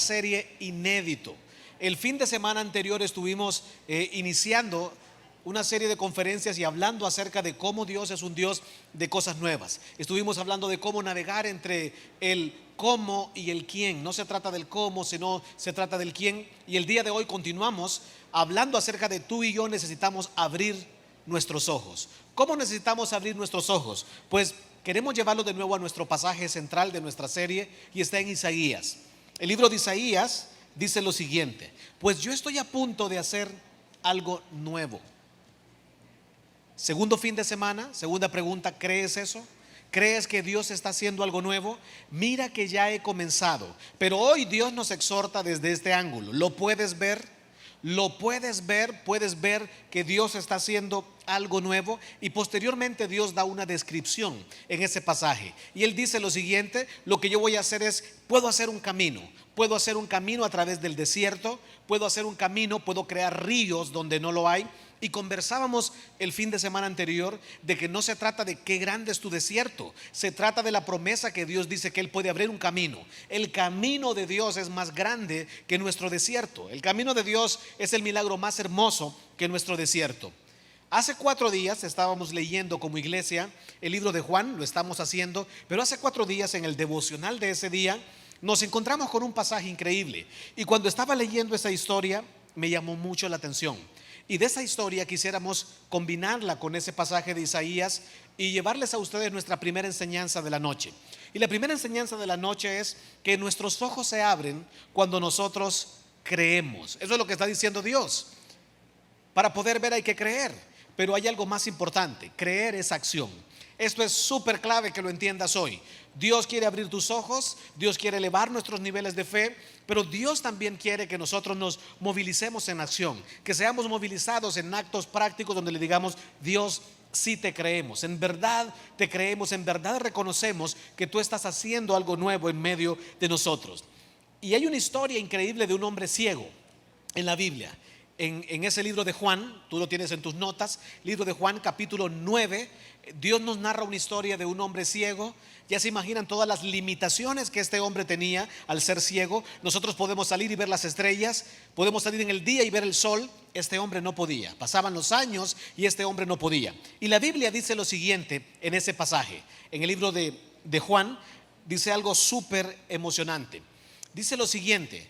serie Inédito. El fin de semana anterior estuvimos iniciando una serie de conferencias y hablando acerca de cómo Dios es un Dios de cosas nuevas. Estuvimos hablando de cómo navegar entre el cómo y el quién. No se trata del cómo, sino se trata del quién. Y el día de hoy continuamos hablando acerca de tú y yo necesitamos abrir nuestros ojos. ¿Cómo necesitamos abrir nuestros ojos? Pues queremos llevarlo de nuevo a nuestro pasaje central de nuestra serie y está en Isaías. El libro de Isaías dice lo siguiente: pues yo estoy a punto de hacer algo nuevo. Segundo fin de semana, segunda pregunta: ¿crees eso? ¿Crees que Dios está haciendo algo nuevo? Mira que ya he comenzado. Pero hoy Dios nos exhorta desde este ángulo. ¿Lo puedes ver? ¿Lo puedes ver? Puedes ver que Dios está haciendo algo nuevo. Y posteriormente Dios da una descripción en ese pasaje. Y Él dice lo siguiente: lo que yo voy a hacer es, puedo hacer un camino. Puedo hacer un camino a través del desierto. Puedo hacer un camino, puedo crear ríos donde no lo hay. Y conversábamos el fin de semana anterior de que no se trata de qué grande es tu desierto, se trata de la promesa que Dios dice que Él puede abrir un camino. El camino de Dios es más grande que nuestro desierto. El camino de Dios es el milagro más hermoso que nuestro desierto. Hace 4 días estábamos leyendo como iglesia el libro de Juan, lo estamos haciendo, pero hace 4 días en el devocional de ese día nos encontramos con un pasaje increíble. Y cuando estaba leyendo esa historia me llamó mucho la atención. Y de esa historia quisiéramos combinarla con ese pasaje de Isaías y llevarles a ustedes nuestra primera enseñanza de la noche. Y la primera enseñanza de la noche es que nuestros ojos se abren cuando nosotros creemos. Eso es lo que está diciendo Dios. Para poder ver hay que creer, pero hay algo más importante: creer es acción. Esto es súper clave que lo entiendas hoy. Dios quiere abrir tus ojos, Dios quiere elevar nuestros niveles de fe, pero Dios también quiere que nosotros nos movilicemos en acción, que seamos movilizados en actos prácticos donde le digamos: Dios, sí te creemos, en verdad te creemos, en verdad reconocemos que tú estás haciendo algo nuevo en medio de nosotros. Y hay una historia increíble de un hombre ciego en la Biblia. En ese libro de Juan, tú lo tienes en tus notas, libro de Juan capítulo 9, Dios nos narra una historia de un hombre ciego. Ya se imaginan todas las limitaciones que este hombre tenía al ser ciego. Nosotros podemos salir y ver las estrellas, podemos salir en el día y ver el sol. Este hombre no podía. Pasaban los años y este hombre no podía. Y la Biblia dice lo siguiente en ese pasaje. En el libro de Juan dice algo súper emocionante. Dice lo siguiente: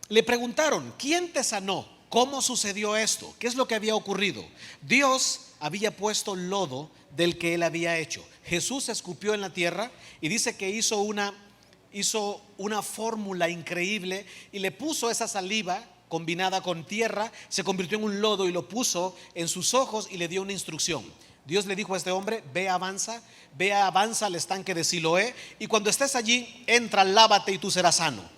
le preguntaron, ¿quién te sanó? ¿Cómo sucedió esto? ¿Qué es lo que había ocurrido? Dios había puesto lodo del que él había hecho. Jesús escupió en la tierra y dice que hizo una fórmula increíble y le puso esa saliva combinada con tierra, se convirtió en un lodo y lo puso en sus ojos y le dio una instrucción. Dios le dijo a este hombre: ve, avanza al estanque de Siloé y cuando estés allí, entra, lávate y tú serás sano.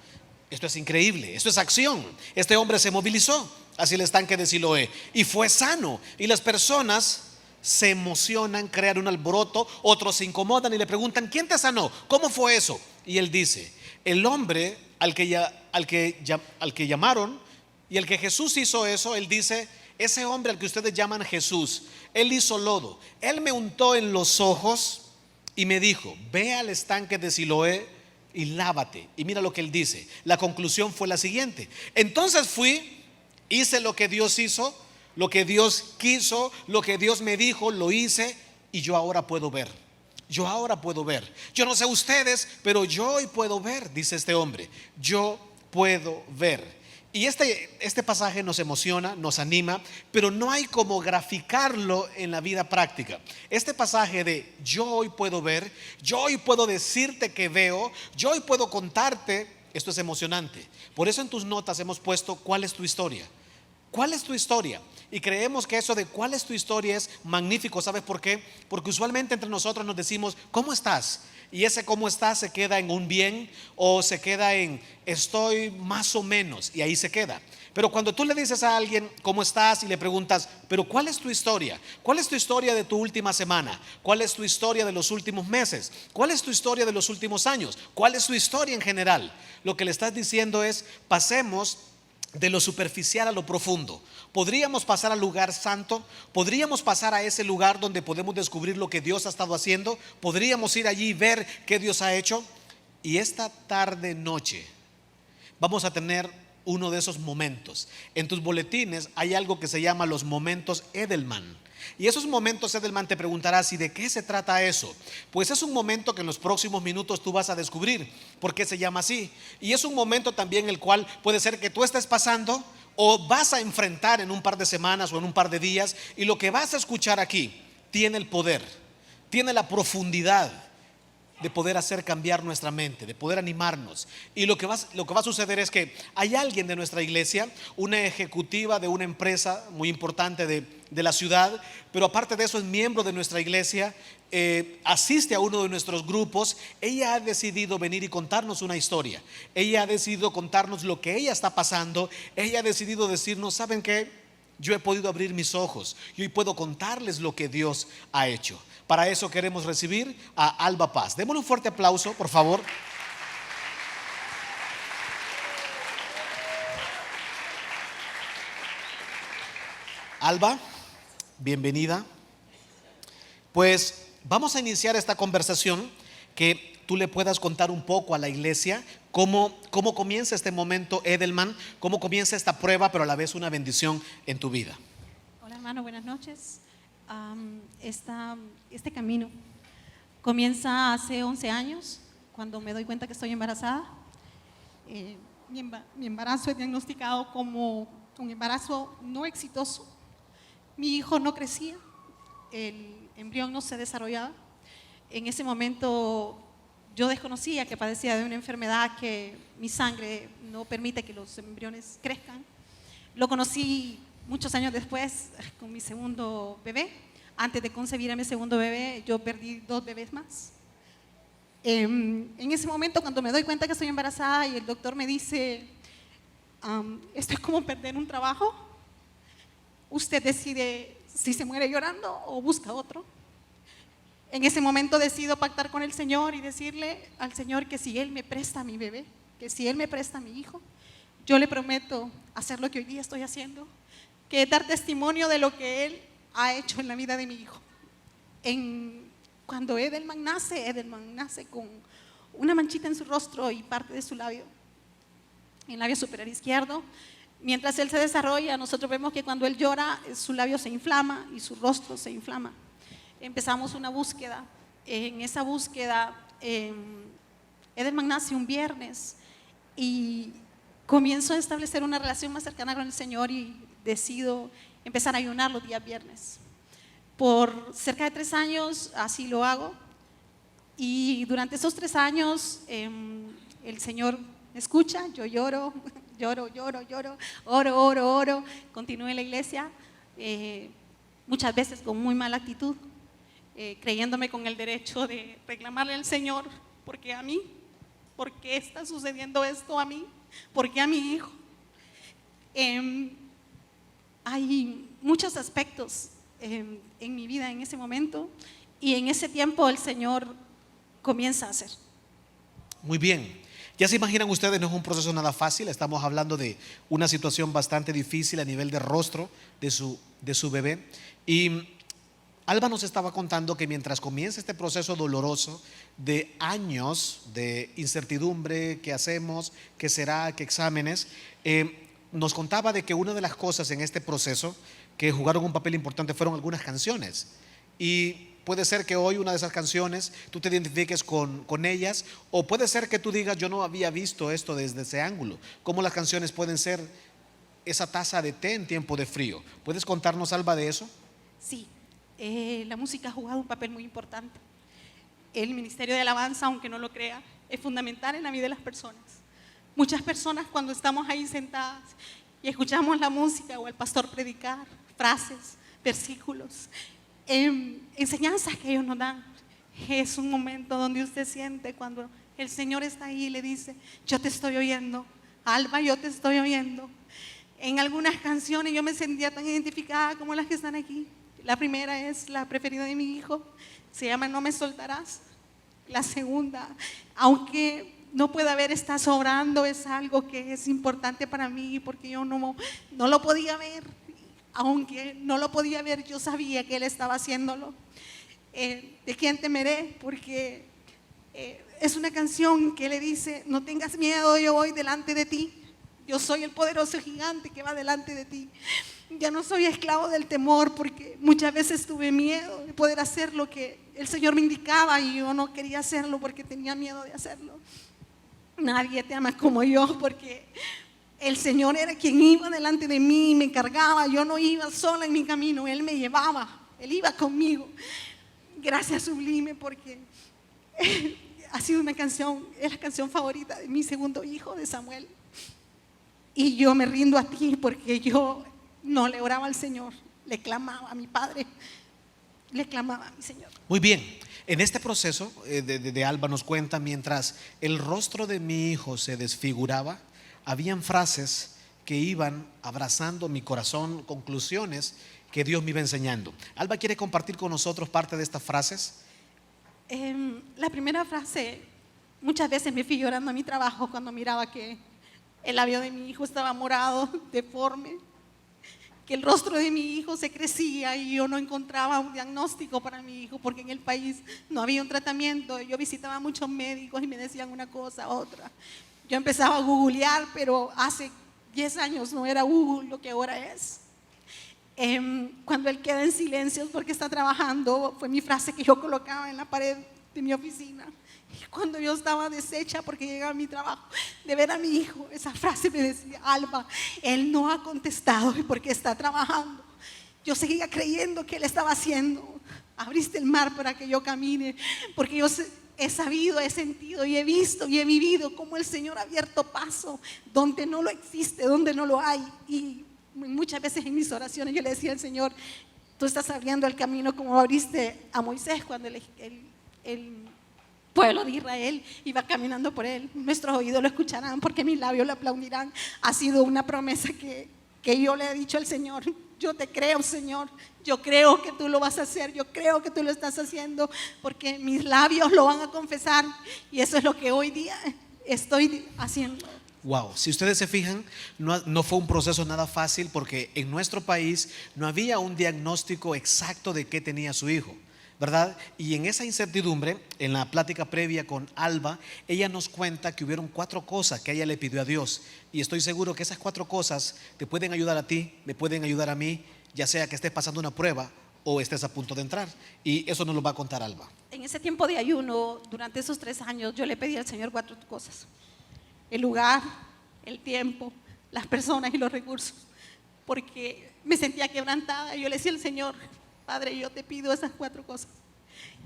Esto es increíble, esto es acción. Este hombre se movilizó hacia el estanque de Siloé y fue sano. Y las personas se emocionan, crean un alboroto, otros se incomodan y le preguntan: ¿quién te sanó? ¿Cómo fue eso? Y él dice: el hombre al que llamaron y el que Jesús hizo eso, él dice: ese hombre al que ustedes llaman Jesús, él hizo lodo, él me untó en los ojos y me dijo: ve al estanque de Siloé y lávate. Y mira lo que él dice. La conclusión fue la siguiente: entonces fui, hice lo que Dios hizo, lo que Dios quiso, lo que Dios me dijo, lo hice y yo ahora puedo ver. Yo ahora puedo ver. Yo no sé ustedes, pero yo hoy puedo ver, dice este hombre. Yo puedo ver. Y este pasaje nos emociona, nos anima, pero no hay como graficarlo en la vida práctica. Este pasaje de yo hoy puedo ver, yo hoy puedo decirte que veo, yo hoy puedo contarte, esto es emocionante. Por eso en tus notas hemos puesto: ¿cuál es tu historia? ¿Cuál es tu historia? Y creemos que eso de cuál es tu historia es magnífico. ¿Sabes por qué? Porque usualmente entre nosotros nos decimos: ¿cómo estás? Y ese cómo estás se queda en un bien o se queda en estoy más o menos, y ahí se queda. Pero cuando tú le dices a alguien cómo estás y le preguntas: pero ¿cuál es tu historia? ¿Cuál es tu historia de tu última semana? ¿Cuál es tu historia de los últimos meses? ¿Cuál es tu historia de los últimos años? ¿Cuál es tu historia en general? Lo que le estás diciendo es: pasemos de lo superficial a lo profundo. Podríamos pasar al lugar santo, podríamos pasar a ese lugar donde podemos descubrir lo que Dios ha estado haciendo, podríamos ir allí y ver qué Dios ha hecho. Y esta tarde noche vamos a tener uno de esos momentos. En tus boletines hay algo que se llama los momentos Edelman. Y esos momentos Edelman, te preguntarás, ¿y de qué se trata eso? Pues es un momento que en los próximos minutos tú vas a descubrir por qué se llama así. Y es un momento también el cual puede ser que tú estés pasando o vas a enfrentar en un par de semanas o en un par de días, y lo que vas a escuchar aquí tiene el poder, tiene la profundidad de poder hacer cambiar nuestra mente, de poder animarnos. Y lo que va a suceder es que hay alguien de nuestra iglesia, una ejecutiva de una empresa muy importante de la ciudad, pero aparte de eso es miembro de nuestra iglesia, asiste a uno de nuestros grupos. Ella ha decidido venir y contarnos una historia. Ella ha decidido contarnos lo que ella está pasando. Ella ha decidido decirnos, ¿saben qué? Yo he podido abrir mis ojos y hoy puedo contarles lo que Dios ha hecho. Para eso queremos recibir a Alba Paz. Démosle un fuerte aplauso, por favor. Alba, bienvenida. Pues vamos a iniciar esta conversación, que tú le puedas contar un poco a la iglesia cómo comienza este momento Edelman, cómo comienza esta prueba, pero a la vez una bendición en tu vida. Hola hermano, buenas noches. Este camino comienza hace 11 años, cuando me doy cuenta que estoy embarazada. Mi embarazo es diagnosticado como un embarazo no exitoso. Mi hijo no crecía, el embrión no se desarrollaba. En ese momento yo desconocía que padecía de una enfermedad que mi sangre no permite que los embriones crezcan. Lo conocí muchos años después con mi segundo bebé. Antes de concebir a mi segundo bebé, yo perdí 2 bebés más. En ese momento, cuando me doy cuenta que estoy embarazada y el doctor me dice, esto es como perder un trabajo, usted decide si se muere llorando o busca otro. En ese momento decido pactar con el Señor y decirle al Señor que si Él me presta a mi bebé, que si Él me presta a mi hijo, yo le prometo hacer lo que hoy día estoy haciendo, que es dar testimonio de lo que Él ha hecho en la vida de mi hijo. Cuando Edelman nace con una manchita en su rostro y parte de su labio, en el labio superior izquierdo. Mientras él se desarrolla, nosotros vemos que cuando él llora, su labio se inflama y su rostro se inflama. Empezamos una búsqueda. En esa búsqueda, Edelman nace un viernes y comienzo a establecer una relación más cercana con el Señor y decido empezar a ayunar los días viernes. Por cerca de 3 años así lo hago, y durante esos 3 años el Señor me escucha. Yo lloro, oro, continúo en la iglesia, muchas veces con muy mala actitud, creyéndome con el derecho de reclamarle al Señor, ¿por qué a mí? ¿Por qué está sucediendo esto a mí? ¿Por qué a mi hijo? Hay muchos aspectos en mi vida en ese momento, y en ese tiempo el Señor comienza a hacer. Muy bien. Ya se imaginan ustedes, no es un proceso nada fácil. Estamos hablando de una situación bastante difícil a nivel de rostro de su bebé. Y Alba nos estaba contando que mientras comienza este proceso doloroso de años de incertidumbre, ¿qué hacemos? ¿Qué será? ¿Qué exámenes? Nos contaba de que una de las cosas en este proceso que jugaron un papel importante fueron algunas canciones. Y puede ser que hoy una de esas canciones tú te identifiques con ellas, o puede ser que tú digas, yo no había visto esto desde ese ángulo. ¿Cómo las canciones pueden ser esa taza de té en tiempo de frío? ¿Puedes contarnos, Alba, de eso? Sí, la música ha jugado un papel muy importante. El ministerio de alabanza, aunque no lo crea, es fundamental en la vida de las personas. Muchas personas, cuando estamos ahí sentadas y escuchamos la música o al pastor predicar frases, versículos, enseñanzas que ellos nos dan, es un momento donde usted siente cuando el Señor está ahí y le dice, yo te estoy oyendo, Alba, yo te estoy oyendo. En algunas canciones yo me sentía tan identificada como las que están aquí. La primera es la preferida de mi hijo, se llama No me soltarás. La segunda, aunque no pueda ver, está sobrando, es algo que es importante para mí porque yo no lo podía ver. Aunque no lo podía ver, yo sabía que Él estaba haciéndolo. ¿De quién temeré? Porque Es una canción que le dice: no tengas miedo, yo voy delante de ti. Yo soy el poderoso gigante que va delante de ti. Ya no soy esclavo del temor, porque muchas veces tuve miedo de poder hacer lo que el Señor me indicaba y yo no quería hacerlo porque tenía miedo de hacerlo. Nadie te ama como yo, porque el Señor era quien iba delante de mí y me cargaba. Yo no iba sola en mi camino, Él me llevaba, Él iba conmigo. Gracias, Sublime, porque ha sido una canción, es la canción favorita de mi segundo hijo, de Samuel. Y yo me rindo a ti, porque yo no le oraba al Señor, le clamaba a mi Padre, le clamaba a mi Señor. Muy bien, en este proceso de Alba nos cuenta: mientras el rostro de mi hijo se desfiguraba, habían frases que iban abrazando mi corazón, conclusiones que Dios me iba enseñando. Alba quiere compartir con nosotros parte de estas frases. La primera frase: muchas veces me fui llorando a mi trabajo cuando miraba que el labio de mi hijo estaba morado, deforme, que el rostro de mi hijo se crecía y yo no encontraba un diagnóstico para mi hijo, porque en el país no había un tratamiento. Yo visitaba a muchos médicos y me decían una cosa, otra. Yo empezaba a googlear, pero hace 10 años no era Google lo que ahora es. Cuando él queda en silencio porque está trabajando, fue mi frase que yo colocaba en la pared de mi oficina. Y cuando yo estaba deshecha porque llegaba a mi trabajo de ver a mi hijo, esa frase me decía: Alba, él no ha contestado porque está trabajando. Yo seguía creyendo que él estaba haciendo. Abriste el mar para que yo camine, porque yo he sabido, he sentido y he visto y he vivido cómo el Señor ha abierto paso donde no lo existe, donde no lo hay. Y muchas veces en mis oraciones yo le decía al Señor: tú estás abriendo el camino como abriste a Moisés cuando el pueblo de Israel iba caminando por él. Nuestros oídos lo escucharán porque mis labios lo aplaudirán. Ha sido una promesa que yo le he dicho al Señor: yo te creo, Señor, yo creo que tú lo vas a hacer, yo creo que tú lo estás haciendo, porque mis labios lo van a confesar, y eso es lo que hoy día estoy haciendo. Wow, si ustedes se fijan, no fue un proceso nada fácil, porque en nuestro país no había un diagnóstico exacto de qué tenía su hijo, ¿verdad? Y en esa incertidumbre, en la plática previa con Alba, ella nos cuenta que hubieron 4 cosas que ella le pidió a Dios, y estoy seguro que esas 4 cosas te pueden ayudar a ti, me pueden ayudar a mí, ya sea que estés pasando una prueba o estés a punto de entrar, y eso nos lo va a contar Alba. En ese tiempo de ayuno, durante esos 3 años, yo le pedí al Señor 4 cosas: el lugar, el tiempo, las personas y los recursos, porque me sentía quebrantada. Yo le decía al Señor: Padre, yo te pido esas 4 cosas.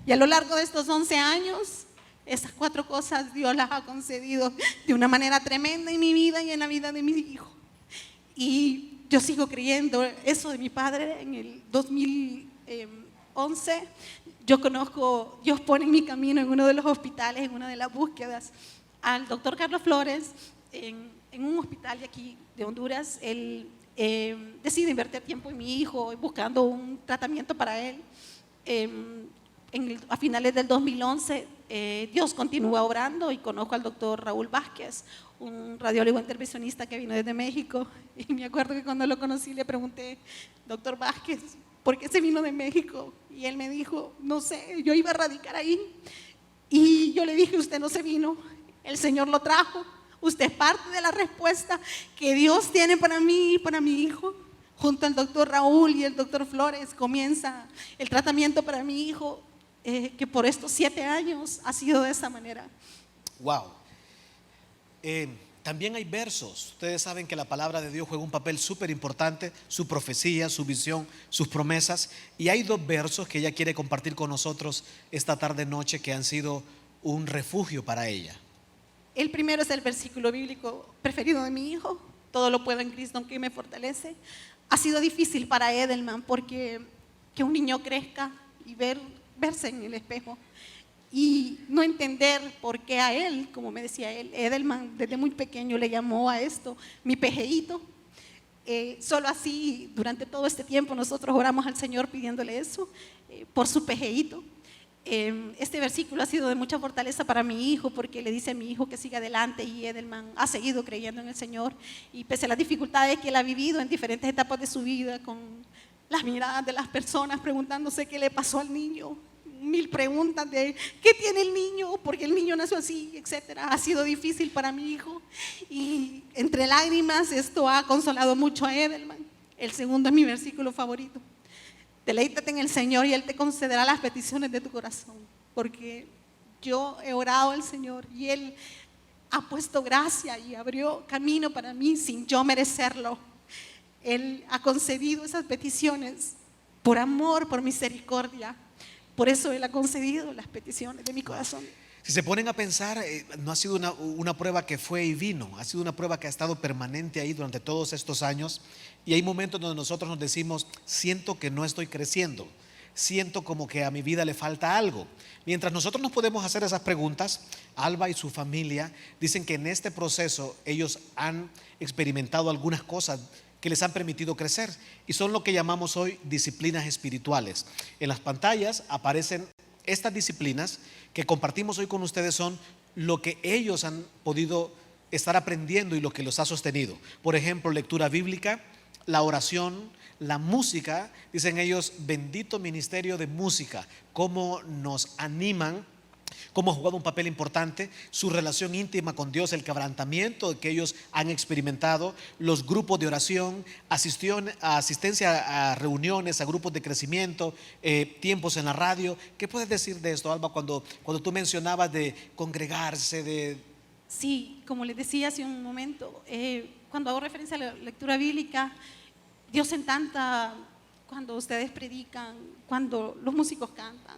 Y a lo largo de estos 11 años, esas 4 cosas Dios las ha concedido de una manera tremenda en mi vida y en la vida de mi hijo. Y yo sigo creyendo eso de mi padre. En el 2011, yo conozco, Dios pone en mi camino, en uno de los hospitales, en una de las búsquedas, al doctor Carlos Flores, en un hospital de aquí, de Honduras. Él decide invertir tiempo en mi hijo, buscando un tratamiento para él. A finales del 2011, Dios continúa obrando, y conozco al doctor Raúl Vázquez, un radiólogo intervencionista que vino desde México. Y me acuerdo que cuando lo conocí le pregunté: doctor Vázquez, ¿por qué se vino de México? Y él me dijo: no sé, yo iba a radicar ahí. Y yo le dije: usted no se vino, el Señor lo trajo. Usted es parte de la respuesta que Dios tiene para mí y para mi hijo. Junto al doctor Raúl y el doctor Flores comienza el tratamiento para mi hijo, que por estos 7 años ha sido de esa manera. Wow. También hay versos. Ustedes saben que la palabra de Dios juega un papel súper importante, su profecía, su visión, sus promesas. Y hay 2 versos que ella quiere compartir con nosotros esta tarde noche, que han sido un refugio para ella. El primero es el versículo bíblico preferido de mi hijo: todo lo puedo en Cristo que me fortalece. Ha sido difícil para Edelman, porque que un niño crezca y verse en el espejo y no entender por qué a él, como me decía él, Edelman desde muy pequeño le llamó a esto mi pejeíto. Solo así, durante todo este tiempo, nosotros oramos al Señor pidiéndole eso, por su pejeíto. Este versículo ha sido de mucha fortaleza para mi hijo, porque le dice a mi hijo que siga adelante, y Edelman ha seguido creyendo en el Señor, y pese a las dificultades que él ha vivido en diferentes etapas de su vida, con las miradas de las personas preguntándose qué le pasó al niño, 1000 preguntas de qué tiene el niño, porque el niño nació así, etcétera. Ha sido difícil para mi hijo y entre lágrimas esto ha consolado mucho a Edelman. El segundo es mi versículo favorito. Deleítate en el Señor y Él te concederá las peticiones de tu corazón, porque yo he orado al Señor y Él ha puesto gracia y abrió camino para mí sin yo merecerlo. Él ha concedido esas peticiones por amor, por misericordia. Por eso Él ha concedido las peticiones de mi corazón. Si se ponen a pensar, no ha sido una prueba que fue y vino, ha sido una prueba que ha estado permanente ahí durante todos estos años. Y hay momentos donde nosotros nos decimos, siento que no estoy creciendo, siento como que a mi vida le falta algo. Mientras nosotros nos podemos hacer esas preguntas, Alba y su familia dicen que en este proceso ellos han experimentado algunas cosas que les han permitido crecer y son lo que llamamos hoy disciplinas espirituales. En las pantallas aparecen estas disciplinas que compartimos hoy con ustedes, son lo que ellos han podido estar aprendiendo y lo que los ha sostenido. Por ejemplo, lectura bíblica, la oración, la música. Dicen ellos, bendito ministerio de música, cómo nos animan, cómo ha jugado un papel importante su relación íntima con Dios, el quebrantamiento que ellos han experimentado, los grupos de oración, asistencia a reuniones, a grupos de crecimiento, tiempos en la radio. ¿Qué puedes decir de esto, Alba, cuando tú mencionabas de congregarse? Sí, como les decía hace un momento, cuando hago referencia a la lectura bíblica, Dios en tanta, cuando ustedes predican, cuando los músicos cantan,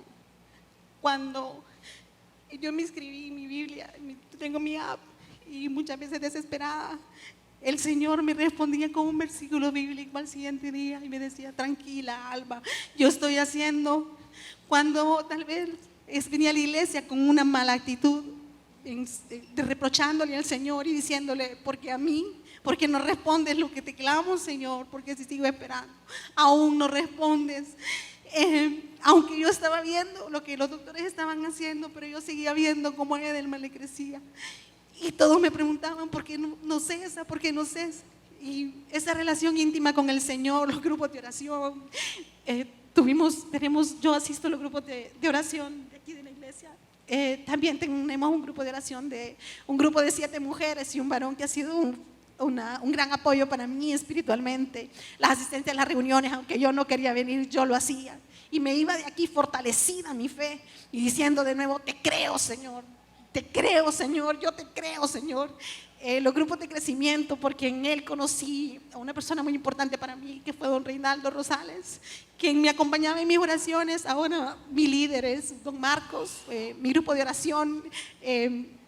cuando yo me inscribí en mi Biblia, tengo mi app y muchas veces desesperada, el Señor me respondía con un versículo bíblico al siguiente día y me decía, tranquila Alba, yo estoy haciendo. Cuando tal vez venía a la iglesia con una mala actitud, reprochándole al Señor y diciéndole, porque a mí, porque no respondes lo que te clamo, Señor, porque si sigo esperando, aún no respondes. Aunque yo estaba viendo lo que los doctores estaban haciendo, pero yo seguía viendo cómo Edelman le crecía. Y todos me preguntaban, ¿por qué no cesa? ¿Por qué no cesa? Y esa relación íntima con el Señor, los grupos de oración, yo asisto a los grupos de oración de aquí de la iglesia. También tenemos un grupo de oración un grupo de 7 mujeres y un varón que ha sido un gran apoyo para mí espiritualmente. Las asistencias a las reuniones, aunque yo no quería venir, yo lo hacía y me iba de aquí fortalecida mi fe y diciendo de nuevo, te creo Señor, yo te creo Señor. Los grupos de crecimiento, porque en él conocí a una persona muy importante para mí, que fue don Reinaldo Rosales, quien me acompañaba en mis oraciones. Ahora mi líder es don Marcos. Mi grupo de oración,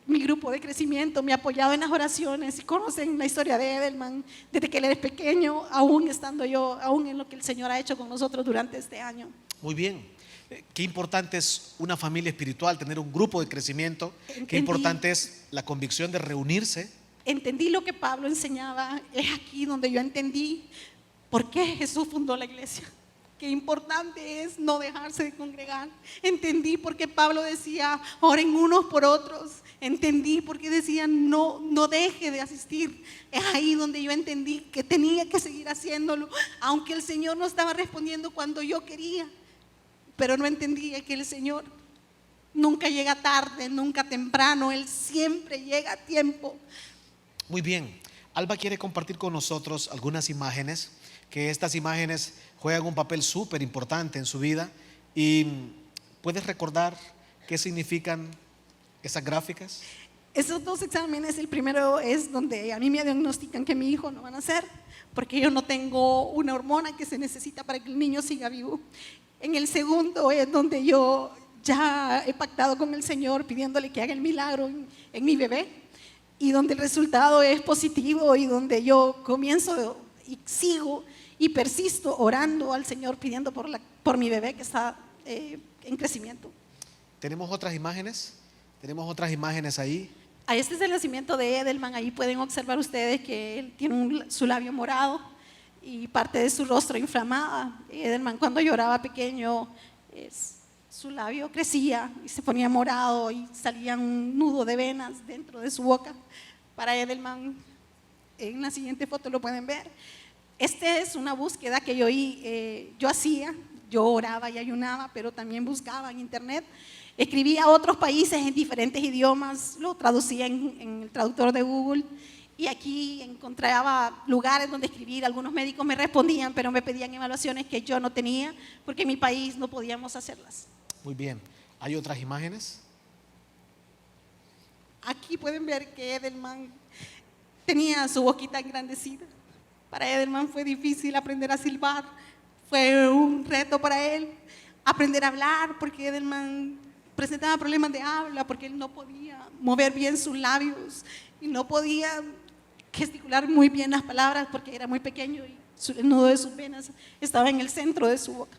mi grupo de crecimiento me ha apoyado en las oraciones y conocen la historia de Edelman desde que él es pequeño, aún estando yo, aún en lo que el Señor ha hecho con nosotros durante este año. Muy bien. Qué importante es una familia espiritual, tener un grupo de crecimiento. Qué importante es la convicción de reunirse. Entendí lo que Pablo enseñaba. Es aquí donde yo entendí por qué Jesús fundó la iglesia. Qué importante es no dejarse de congregar. Entendí por qué Pablo decía, oren unos por otros. Entendí por qué decía, no deje de asistir. Es ahí donde yo entendí que tenía que seguir haciéndolo, aunque el Señor no estaba respondiendo cuando yo quería. Pero no entendía que el Señor nunca llega tarde, nunca temprano. Él siempre llega a tiempo. Muy bien. Alba quiere compartir con nosotros algunas imágenes, que estas imágenes juegan un papel súper importante en su vida. ¿Y puedes recordar qué significan esas gráficas? Esos 2 exámenes, el primero es donde a mí me diagnostican que mi hijo no va a nacer, porque yo no tengo una hormona que se necesita para que el niño siga vivo. En el segundo es donde yo ya he pactado con el Señor pidiéndole que haga el milagro en mi bebé, y donde el resultado es positivo y donde yo comienzo y sigo y persisto orando al Señor pidiendo por mi bebé que está en crecimiento. ¿Tenemos otras imágenes? ¿Tenemos otras imágenes ahí? Este es el nacimiento de Edelman. Ahí pueden observar ustedes que él tiene su labio morado y parte de su rostro inflamada. Edelman, cuando lloraba pequeño, su labio crecía y se ponía morado y salía un nudo de venas dentro de su boca. Para Edelman, en la siguiente foto lo pueden ver. Esta es una búsqueda que yo hacía Yo oraba y ayunaba, pero también buscaba en internet. Escribía a otros países en diferentes idiomas, lo traducía en el traductor de Google. Y aquí encontraba lugares donde escribir. Algunos médicos me respondían, pero me pedían evaluaciones que yo no tenía, porque en mi país no podíamos hacerlas. Muy bien. ¿Hay otras imágenes? Aquí pueden ver que Edelman tenía su boquita engrandecida. Para Edelman fue difícil aprender a silbar. Fue un reto para él aprender a hablar, porque Edelman presentaba problemas de habla, porque él no podía mover bien sus labios y no podía gesticular muy bien las palabras porque era muy pequeño y el nudo de sus venas estaba en el centro de su boca.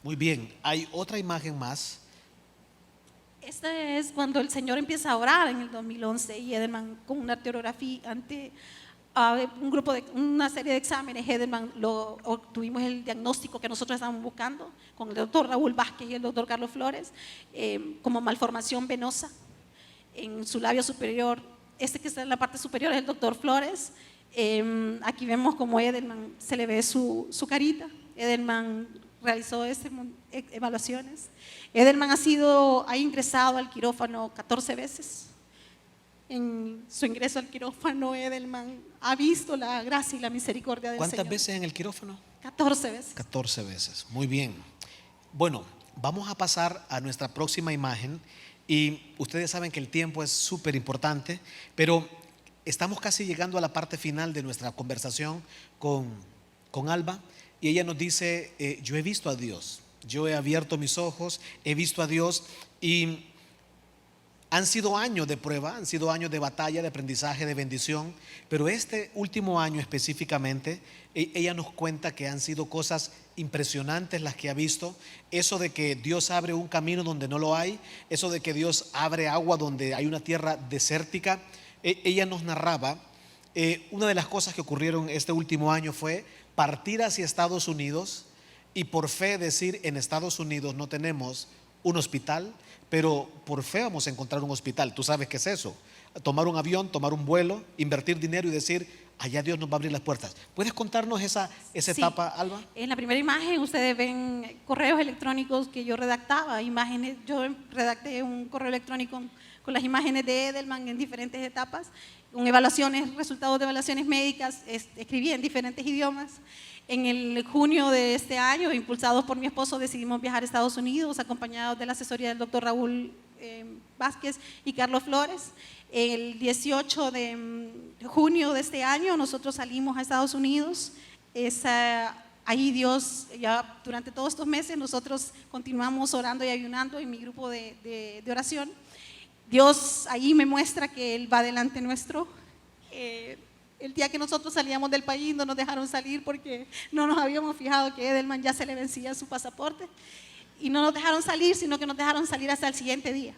Muy bien. ¿Hay otra imagen más? Esta es cuando el Señor empieza a orar en el 2011 y Edelman con una arteriografía ante una serie de exámenes. Edelman obtuvimos el diagnóstico que nosotros estábamos buscando con el doctor Raúl Vázquez y el doctor Carlos Flores, como malformación venosa en su labio superior. Este que está en la parte superior es el doctor Flores. Aquí vemos como Edelman se le ve su carita. Edelman realizó evaluaciones. Edelman ha ingresado al quirófano 14 veces. En su ingreso al quirófano, Edelman ha visto la gracia y la misericordia del Señor. ¿Cuántas veces en el quirófano? 14 veces. 14 veces. Muy bien. Bueno, vamos a pasar a nuestra próxima imagen. Y ustedes saben que el tiempo es súper importante, pero estamos casi llegando a la parte final de nuestra conversación con Alba. Y ella nos dice, yo he visto a Dios, yo he abierto mis ojos, he visto a Dios, y han sido años de prueba, han sido años de batalla, de aprendizaje, de bendición, pero este último año específicamente, ella nos cuenta que han sido cosas impresionantes las que ha visto. Eso de que Dios abre un camino donde no lo hay, eso de que Dios abre agua donde hay una tierra desértica. Ella nos narraba, una de las cosas que ocurrieron este último año fue partir hacia Estados Unidos y por fe decir, en Estados Unidos no tenemos un hospital, pero por fe vamos a encontrar un hospital. Tú sabes qué es eso: tomar un avión, tomar un vuelo, invertir dinero y decir, allá Dios nos va a abrir las puertas. ¿Puedes contarnos esa etapa, Alba? En la primera imagen ustedes ven correos electrónicos que yo redactaba, imágenes. Yo redacté un correo electrónico con las imágenes de Edelman en diferentes etapas, con evaluaciones, resultados de evaluaciones médicas. Escribí en diferentes idiomas. En el junio de este año, impulsados por mi esposo, decidimos viajar a Estados Unidos, acompañados de la asesoría del doctor Raúl Vázquez y Carlos Flores. El 18 de junio de este año nosotros salimos a Estados Unidos. Ahí Dios, ya durante todos estos meses nosotros continuamos orando y ayunando en mi grupo de oración. Dios ahí me muestra que Él va delante nuestro. El día que nosotros salíamos del país no nos dejaron salir porque no nos habíamos fijado que Edelman ya se le vencía su pasaporte, y no nos dejaron salir, sino que nos dejaron salir hasta el siguiente día.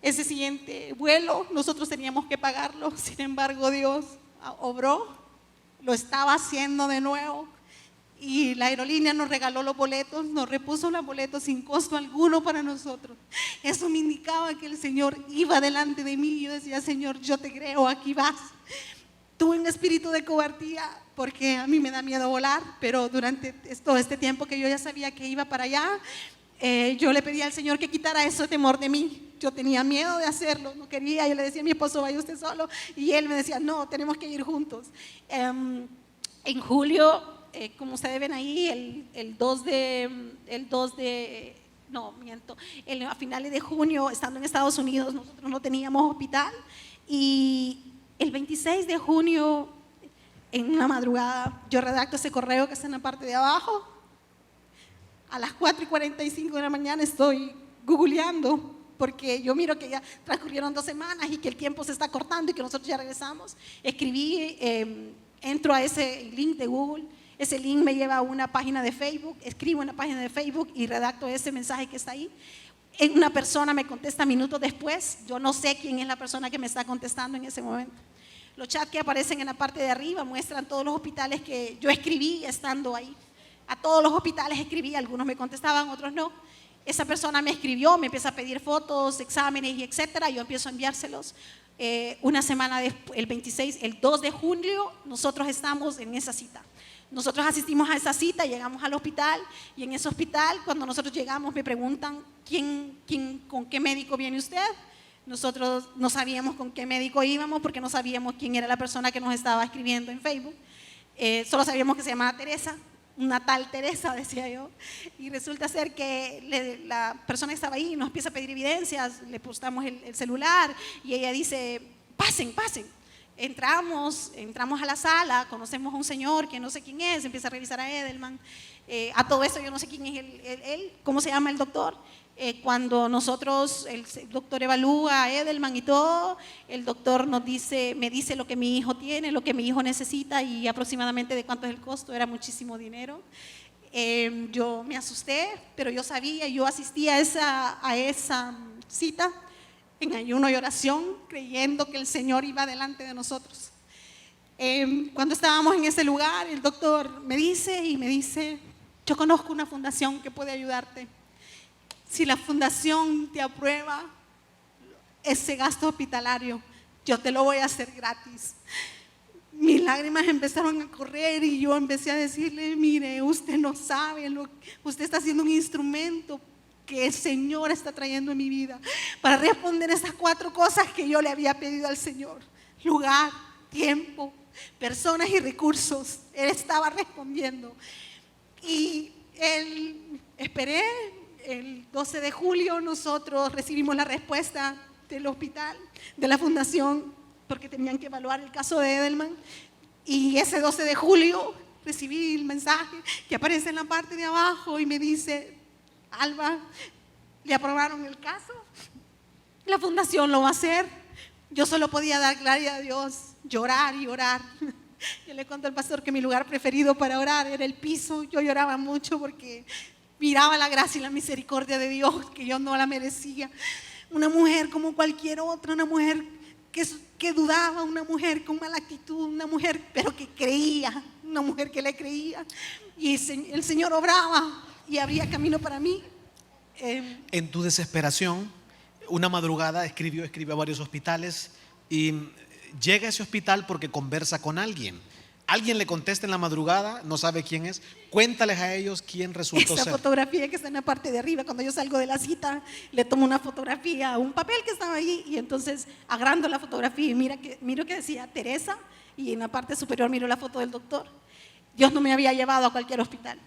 Ese siguiente vuelo nosotros teníamos que pagarlo. Sin embargo, Dios obró, lo estaba haciendo de nuevo, y la aerolínea nos regaló los boletos, nos repuso los boletos sin costo alguno para nosotros. Eso me indicaba que el Señor iba delante de mí. Yo decía, Señor, yo te creo, aquí vas. Tuve un espíritu de cobardía porque a mí me da miedo volar, pero durante todo este tiempo que yo ya sabía que iba para allá, yo le pedí al Señor que quitara ese temor de mí. Yo tenía miedo de hacerlo, no quería. Yo le decía a mi esposo, vaya usted solo, y él me decía, no, tenemos que ir juntos. En julio, como ustedes ven ahí, a finales de junio, estando en Estados Unidos, nosotros no teníamos hospital, y el 26 de junio, en una madrugada, yo redacto ese correo que está en la parte de abajo. A las 4:45 de la mañana estoy googleando, porque yo miro que ya transcurrieron 2 semanas y que el tiempo se está cortando y que nosotros ya regresamos. Escribí, entro a ese link de Google, ese link me lleva a una página de Facebook, escribo en la página de Facebook y redacto ese mensaje que está ahí. Una persona me contesta minutos después. Yo no sé quién es la persona que me está contestando en ese momento. Los chats que aparecen en la parte de arriba muestran todos los hospitales que yo escribí estando ahí. A todos los hospitales escribí, algunos me contestaban, otros no. Esa persona me escribió, me empieza a pedir fotos, exámenes y etcétera. Yo empiezo a enviárselos. Una semana después, el 2 de julio, nosotros estamos en esa cita. Nosotros asistimos a esa cita, llegamos al hospital y en ese hospital, cuando nosotros llegamos, me preguntan con qué médico viene usted. Nosotros no sabíamos con qué médico íbamos porque no sabíamos quién era la persona que nos estaba escribiendo en Facebook. Solo sabíamos que se llamaba Teresa, una tal Teresa, decía yo. Y resulta ser que la persona que estaba ahí nos empieza a pedir evidencias, le postamos el celular y ella dice, pasen, pasen. Entramos a la sala, conocemos a un señor que no sé quién es, empieza a revisar a Edelman. A todo esto yo no sé quién es él, cómo se llama el doctor. Cuando el doctor evalúa a Edelman y todo, el doctor me dice lo que mi hijo tiene, lo que mi hijo necesita y aproximadamente de cuánto es el costo, era muchísimo dinero. Yo me asusté, pero yo sabía, yo asistí a esa cita en ayuno y oración, creyendo que el Señor iba delante de nosotros. Cuando estábamos en ese lugar, el doctor me dice, yo conozco una fundación que puede ayudarte. Si la fundación te aprueba ese gasto hospitalario, yo te lo voy a hacer gratis. Mis lágrimas empezaron a correr y yo empecé a decirle, mire, usted no sabe, usted está haciendo un instrumento que el Señor está trayendo en mi vida para responder esas 4 cosas que yo le había pedido al Señor: lugar, tiempo, personas y recursos. Él estaba respondiendo y esperé. El 12 de julio nosotros recibimos la respuesta del hospital, de la fundación, porque tenían que evaluar el caso de Edelman. Y ese 12 de julio recibí el mensaje que aparece en la parte de abajo y me dice, Alba, le aprobaron el caso, la fundación lo va a hacer. Yo solo podía dar gloria a Dios, llorar y orar. Yo le conté al pastor que mi lugar preferido para orar era el piso. Yo lloraba mucho porque miraba la gracia y la misericordia de Dios, que yo no la merecía. Una mujer como cualquier otra, una mujer que dudaba, una mujer con mala actitud, una mujer pero que creía, una mujer que le creía. Y el Señor obraba y abría camino para mí. En tu desesperación, una madrugada escribió a varios hospitales y llega a ese hospital porque conversa con alguien. Alguien le contesta en la madrugada, no sabe quién es. Cuéntales a ellos quién resultó Esa ser. fotografía que está en la parte de arriba, cuando yo salgo de la cita, le tomo una fotografía, un papel que estaba ahí, y entonces agrando la fotografía y miro que decía Teresa, y en la parte superior miro la foto del doctor. Dios no me había llevado a cualquier hospital.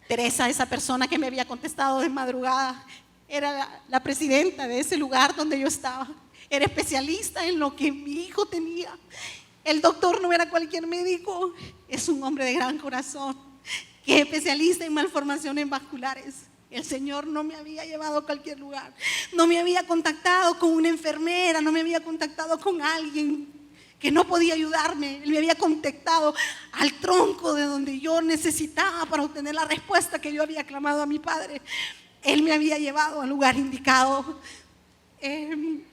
Teresa, esa persona que me había contestado de madrugada, era la presidenta de ese lugar donde yo estaba. Era especialista en lo que mi hijo tenía. El doctor no era cualquier médico, es un hombre de gran corazón, que es especialista en malformaciones vasculares. El Señor no me había llevado a cualquier lugar, no me había contactado con una enfermera, no me había contactado con alguien que no podía ayudarme. Él me había contactado al tronco de donde yo necesitaba para obtener la respuesta que yo había clamado a mi Padre. Él me había llevado al lugar indicado.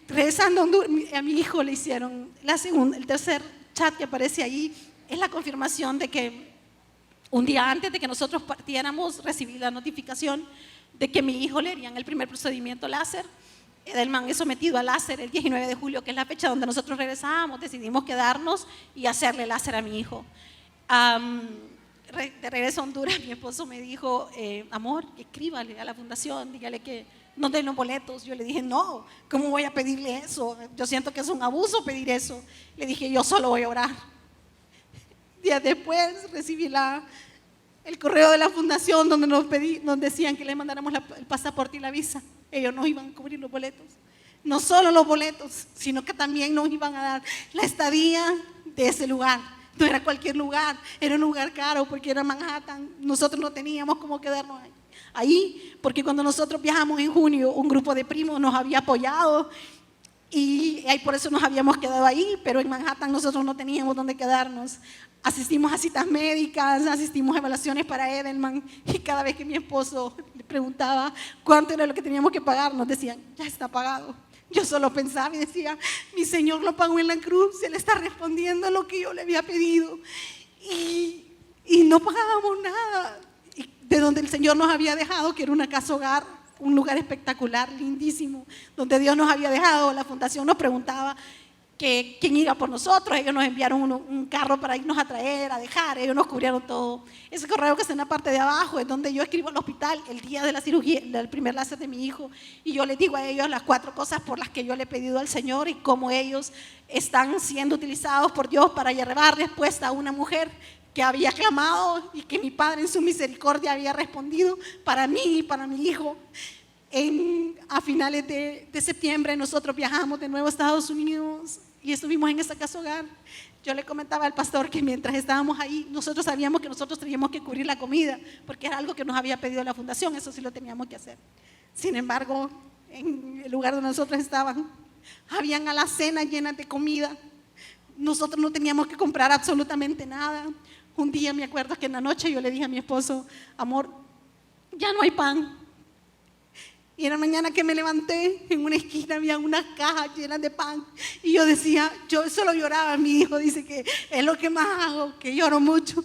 Regresando a Honduras, a mi hijo le hicieron el tercer chat que aparece ahí, es la confirmación de que un día antes de que nosotros partiéramos recibí la notificación de que mi hijo le harían el primer procedimiento láser. Edelman es sometido a láser el 19 de julio, que es la fecha donde nosotros regresábamos. Decidimos quedarnos y hacerle láser a mi hijo. De regreso a Honduras, mi esposo me dijo, amor, escríbale a la fundación, dígale que no den los boletos. Yo le dije, no, ¿cómo voy a pedirle eso? Yo siento que es un abuso pedir eso. Le dije, yo solo voy a orar. Días después recibí el correo de la fundación donde nos decían que le mandáramos el pasaporte y la visa. Ellos nos iban a cubrir los boletos. No solo los boletos, sino que también nos iban a dar la estadía de ese lugar. No era cualquier lugar, era un lugar caro porque era Manhattan. Nosotros no teníamos cómo quedarnos ahí, porque cuando nosotros viajamos en junio, un grupo de primos nos había apoyado y por eso nos habíamos quedado ahí, pero en Manhattan nosotros no teníamos dónde quedarnos. Asistimos a citas médicas, asistimos a evaluaciones para Edelman, y cada vez que mi esposo le preguntaba cuánto era lo que teníamos que pagar, nos decían, ya está pagado. Yo solo pensaba y decía, mi Señor lo pagó en la cruz, Él está respondiendo a lo que yo le había pedido. Y no pagábamos nada. Y de donde el Señor nos había dejado, que era una casa hogar, un lugar espectacular, lindísimo, donde Dios nos había dejado, la fundación nos preguntaba, que quién iba por nosotros. Ellos nos enviaron un carro para irnos a traer, a dejar, ellos nos cubrieron todo. Ese correo que está en la parte de abajo es donde yo escribo al hospital el día de la cirugía, del primer láser de mi hijo, y yo les digo a ellos las 4 cosas por las que yo le he pedido al Señor y cómo ellos están siendo utilizados por Dios para llevar respuesta a una mujer que había clamado y que mi Padre en su misericordia había respondido para mí y para mi hijo. A finales de septiembre nosotros viajamos de nuevo a Estados Unidos y estuvimos en esa casa hogar. Yo le comentaba al pastor que mientras estábamos ahí, nosotros sabíamos que nosotros teníamos que cubrir la comida, porque era algo que nos había pedido la fundación, eso sí lo teníamos que hacer. Sin embargo, en el lugar donde nosotros estábamos, habían alacenas llenas de comida. Nosotros no teníamos que comprar absolutamente nada. Un día me acuerdo que en la noche yo le dije a mi esposo: amor, ya no hay pan. Y en la mañana que me levanté, en una esquina había unas cajas llenas de pan. Y yo decía, yo solo lloraba. Mi hijo dice que es lo que más hago, que lloro mucho.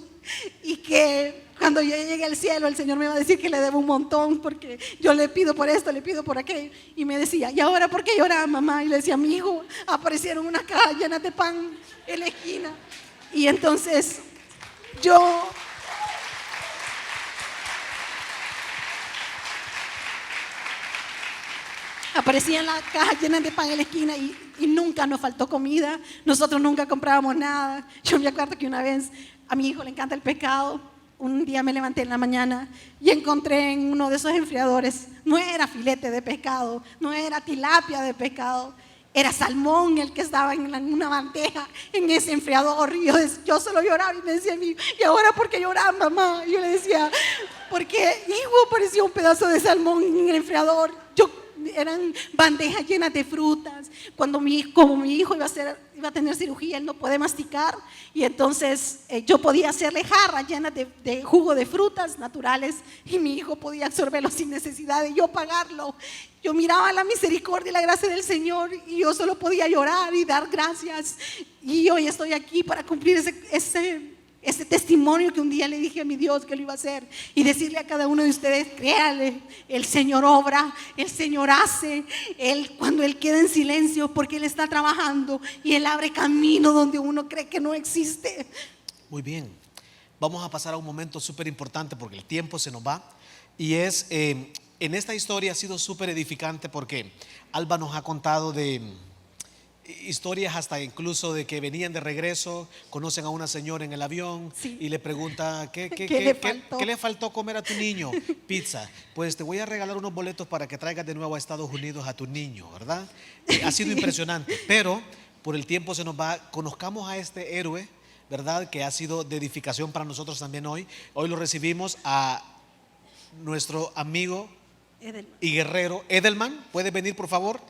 Y que cuando yo llegue al cielo, el Señor me va a decir que le debo un montón, porque yo le pido por esto, le pido por aquello. Y me decía, ¿y ahora por qué lloraba, mamá? Y le decía, mi hijo, aparecieron unas cajas llenas de pan en la esquina. Y entonces yo... aparecían las cajas llenas de pan en la esquina y nunca nos faltó comida. Nosotros nunca comprábamos nada. Yo me acuerdo que una vez a mi hijo le encanta el pescado. Un día me levanté en la mañana y encontré en uno de esos enfriadores, no era filete de pescado, no era tilapia de pescado, era salmón el que estaba en una bandeja en ese enfriador. Y yo solo lloraba y me decía a mí, ¿y ahora por qué lloras, mamá? Y yo le decía, porque hijo, apareció un pedazo de salmón en el enfriador. Eran bandejas llenas de frutas. Como mi hijo iba a tener cirugía, él no puede masticar, y entonces yo podía hacerle jarras llenas de jugo de frutas naturales y mi hijo podía absorberlo sin necesidad de yo pagarlo. Yo miraba la misericordia y la gracia del Señor y yo solo podía llorar y dar gracias. Y hoy estoy aquí para cumplir ese testimonio que un día le dije a mi Dios que lo iba a hacer, y decirle a cada uno de ustedes: créale, el Señor obra, el Señor hace, cuando Él queda en silencio, porque Él está trabajando y Él abre camino donde uno cree que no existe. Muy bien, vamos a pasar a un momento súper importante porque el tiempo se nos va, y es, en esta historia ha sido súper edificante porque Alba nos ha contado de historias hasta incluso de que venían de regreso, conocen a una señora en el avión, sí, y le pregunta ¿qué le faltó comer a tu niño? Pizza. Pues te voy a regalar unos boletos para que traigas de nuevo a Estados Unidos a tu niño, ¿verdad? Ha sido impresionante, pero por el tiempo se nos va. Conozcamos a este héroe, ¿verdad? Que ha sido de edificación para nosotros también hoy. Hoy lo recibimos a nuestro amigo Edelman y guerrero Edelman. ¿Puedes venir, por favor?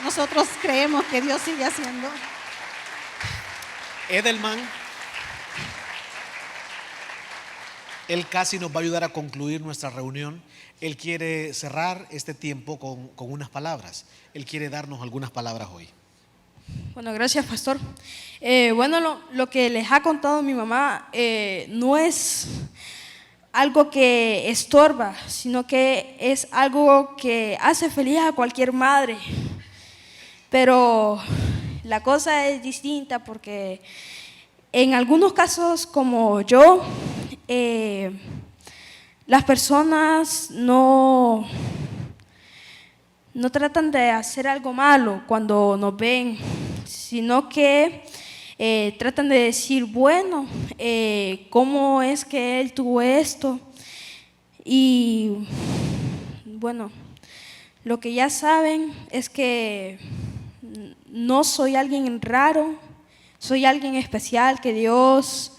Nosotros creemos que Dios sigue haciendo. Edelman, él casi nos va a ayudar a concluir nuestra reunión. Él quiere cerrar este tiempo con unas palabras. Él quiere darnos algunas palabras hoy. Bueno, gracias, pastor. Bueno, lo que les ha contado mi mamá no es algo que estorba, sino que es algo que hace feliz a cualquier madre. Pero la cosa es distinta porque en algunos casos, como yo, las personas no tratan de hacer algo malo cuando nos ven, sino que tratan de decir, bueno, ¿cómo es que él tuvo esto? Y bueno, lo que ya saben es que no soy alguien raro, soy alguien especial que Dios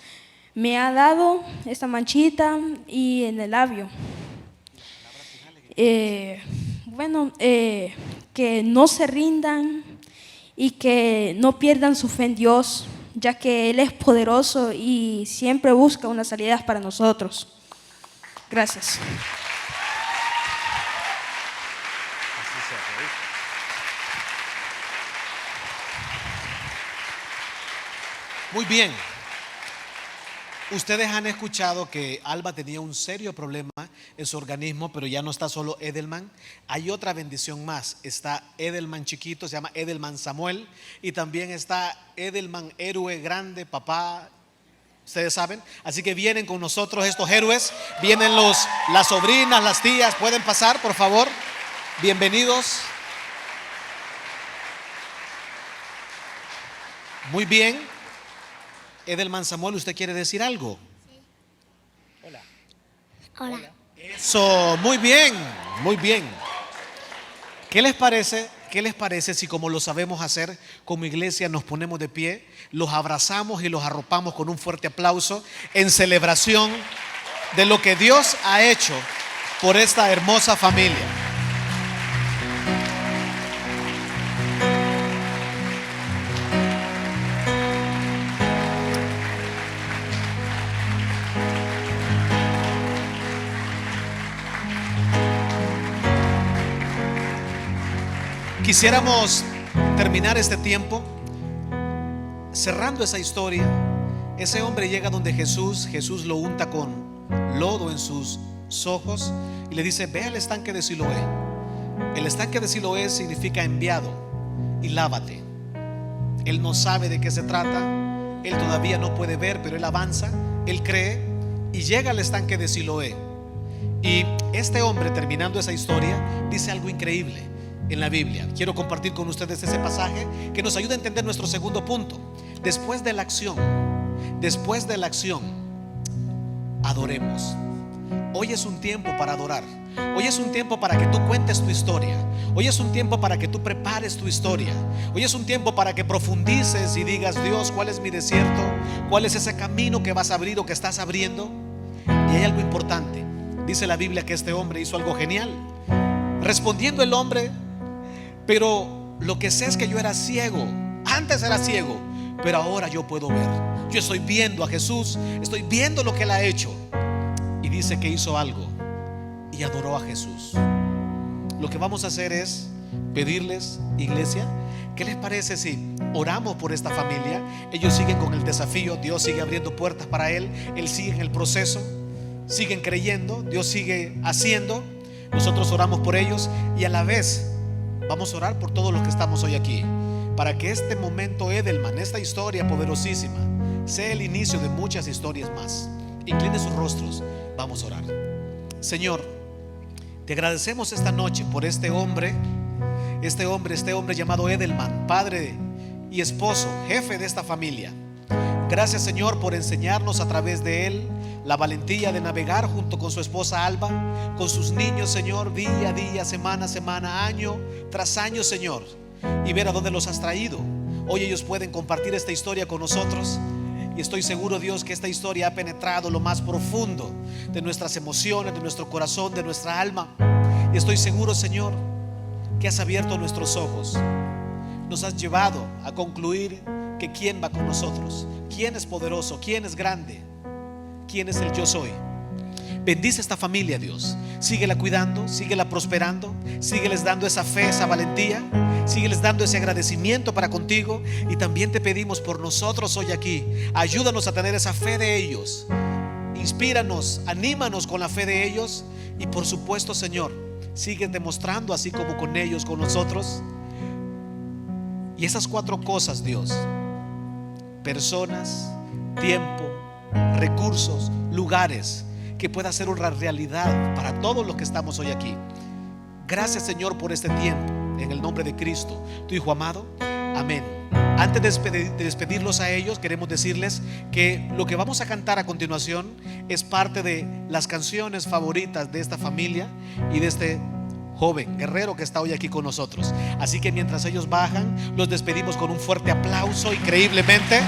me ha dado esta manchita y en el labio. Que no se rindan y que no pierdan su fe en Dios, ya que Él es poderoso y siempre busca unas salidas para nosotros. Gracias. Muy bien. Ustedes han escuchado que Alba tenía un serio problema en su organismo, pero ya no está solo Edelman. Hay otra bendición más. Está Edelman chiquito, se llama Edelman Samuel. Y también está Edelman héroe grande, papá. Ustedes saben. Así que vienen con nosotros estos héroes. Vienen las sobrinas, las tías. ¿Pueden pasar, por favor? Bienvenidos. Muy bien. Edelman Samuel, ¿usted quiere decir algo? Hola. Eso, muy bien, muy bien. ¿Qué les parece? ¿Qué les parece si, como lo sabemos hacer como iglesia, nos ponemos de pie, los abrazamos y los arropamos con un fuerte aplauso en celebración de lo que Dios ha hecho por esta hermosa familia? Quisiéramos terminar este tiempo cerrando esa historia. Ese hombre llega donde Jesús lo unta con lodo en sus ojos y le dice: ve al estanque de Siloé. El estanque de Siloé significa enviado, y lávate. Él no sabe de qué se trata, él todavía no puede ver, pero él avanza, él cree y llega al estanque de Siloé. Y este hombre, terminando esa historia, dice algo increíble en la Biblia. Quiero compartir con ustedes ese pasaje que nos ayuda a entender nuestro segundo punto. Después de la acción, adoremos. Hoy es un tiempo para adorar. Hoy es un tiempo para que tú cuentes tu historia. Hoy es un tiempo para que tú prepares tu historia. Hoy es un tiempo para que profundices y digas: Dios, ¿cuál es mi desierto? ¿Cuál es ese camino que vas a abrir o que estás abriendo? Y hay algo importante. Dice la Biblia que este hombre hizo algo genial. Respondiendo el hombre: pero lo que sé es que yo era ciego. Antes era ciego, pero ahora yo puedo ver. Yo estoy viendo a Jesús, estoy viendo lo que Él ha hecho. Y dice que hizo algo y adoró a Jesús. Lo que vamos a hacer es pedirles, iglesia, ¿qué les parece si oramos por esta familia? Ellos siguen con el desafío, Dios sigue abriendo puertas para él sigue en el proceso, siguen creyendo, Dios sigue haciendo. Nosotros oramos por ellos y a la vez vamos a orar por todos los que estamos hoy aquí, para que este momento Edelman, esta historia poderosísima, sea el inicio de muchas historias más. Incline sus rostros, vamos a orar. Señor, te agradecemos esta noche por este hombre llamado Edelman, padre y esposo, jefe de esta familia. Gracias, Señor, por enseñarnos a través de él la valentía de navegar junto con su esposa Alba, con sus niños, Señor, día a día, semana a semana, año tras año, Señor, y ver a dónde los has traído. Hoy ellos pueden compartir esta historia con nosotros. Y estoy seguro, Dios, que esta historia ha penetrado lo más profundo de nuestras emociones, de nuestro corazón, de nuestra alma. Y estoy seguro, Señor, que has abierto nuestros ojos. Nos has llevado a concluir que quién va con nosotros, quién es poderoso, quién es grande, quién es el yo soy. Bendice esta familia, Dios. Síguela cuidando, síguela prosperando, sígueles dando esa fe, esa valentía, sígueles dando ese agradecimiento para contigo. Y también te pedimos por nosotros hoy aquí, ayúdanos a tener esa fe de ellos. Inspíranos, anímanos con la fe de ellos. Y por supuesto, Señor, sigue demostrando, así como con ellos, con nosotros. Y esas 4 cosas, Dios: personas, tiempo, recursos, lugares, que pueda ser una realidad para todos los que estamos hoy aquí. Gracias, Señor, por este tiempo, en el nombre de Cristo, tu Hijo amado. Amén. Antes de despedirlos a ellos, queremos decirles que lo que vamos a cantar a continuación es parte de las canciones favoritas de esta familia y de este joven guerrero que está hoy aquí con nosotros. Así que mientras ellos bajan, los despedimos con un fuerte aplauso, increíblemente.